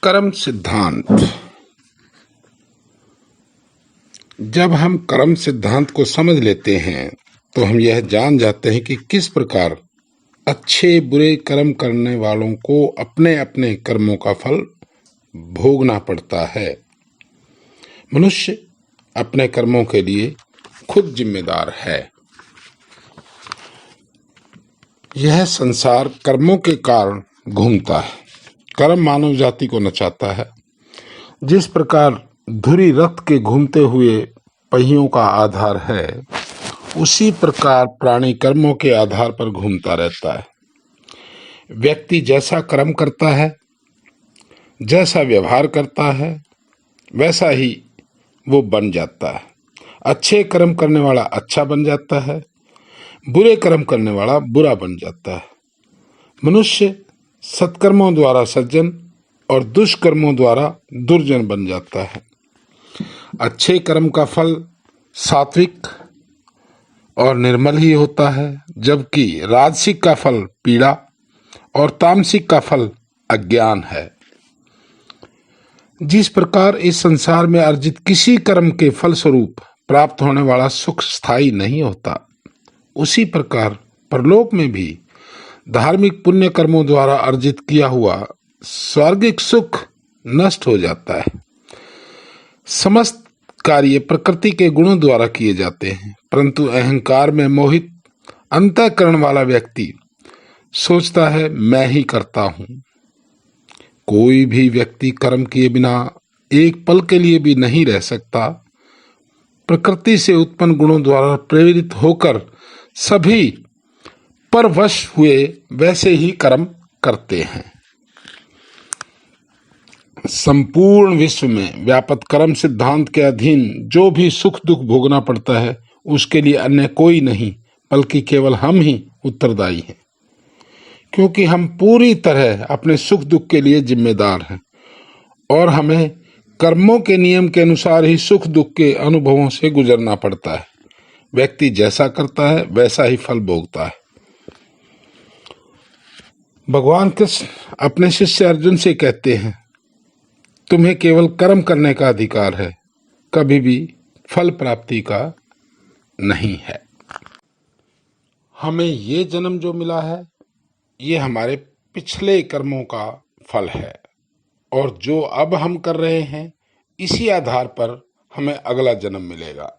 कर्म सिद्धांत। जब हम कर्म सिद्धांत को समझ लेते हैं तो हम यह जान जाते हैं कि किस प्रकार अच्छे बुरे कर्म करने वालों को अपने अपने कर्मों का फल भोगना पड़ता है। मनुष्य अपने कर्मों के लिए खुद जिम्मेदार है। यह संसार कर्मों के कारण घूमता है। कर्म मानव जाति को नचाता है। जिस प्रकार धुरी रथ के घूमते हुए पहियों का आधार है, उसी प्रकार प्राणी कर्मों के आधार पर घूमता रहता है। व्यक्ति जैसा कर्म करता है, जैसा व्यवहार करता है, वैसा ही वो बन जाता है। अच्छे कर्म करने वाला अच्छा बन जाता है, बुरे कर्म करने वाला बुरा बन जाता है। मनुष्य सत्कर्मों द्वारा सज्जन और दुष्कर्मों द्वारा दुर्जन बन जाता है। अच्छे कर्म का फल सात्विक और निर्मल ही होता है, जबकि राजसिक का फल पीड़ा और तामसिक का फल अज्ञान है। जिस प्रकार इस संसार में अर्जित किसी कर्म के फल स्वरूप प्राप्त होने वाला सुख स्थायी नहीं होता, उसी प्रकार परलोक में भी धार्मिक पुण्य कर्मों द्वारा अर्जित किया हुआ स्वर्गिक सुख नष्ट हो जाता है। समस्त कार्य प्रकृति के गुणों द्वारा किए जाते हैं, परंतु अहंकार में मोहित अंतःकरण वाला व्यक्ति सोचता है मैं ही करता हूं। कोई भी व्यक्ति कर्म किए बिना एक पल के लिए भी नहीं रह सकता। प्रकृति से उत्पन्न गुणों द्वारा प्रेरित होकर सभी परवश हुए वैसे ही कर्म करते हैं। संपूर्ण विश्व में व्यापक कर्म सिद्धांत के अधीन जो भी सुख दुख भोगना पड़ता है, उसके लिए अन्य कोई नहीं बल्कि केवल हम ही उत्तरदायी हैं, क्योंकि हम पूरी तरह अपने सुख दुख के लिए जिम्मेदार हैं और हमें कर्मों के नियम के अनुसार ही सुख दुख के अनुभवों से गुजरना पड़ता है। व्यक्ति जैसा करता है वैसा ही फल भोगता है। भगवान कृष्ण अपने शिष्य अर्जुन से कहते हैं, तुम्हें केवल कर्म करने का अधिकार है, कभी भी फल प्राप्ति का नहीं है। हमें ये जन्म जो मिला है, ये हमारे पिछले कर्मों का फल है, और जो अब हम कर रहे हैं, इसी आधार पर हमें अगला जन्म मिलेगा।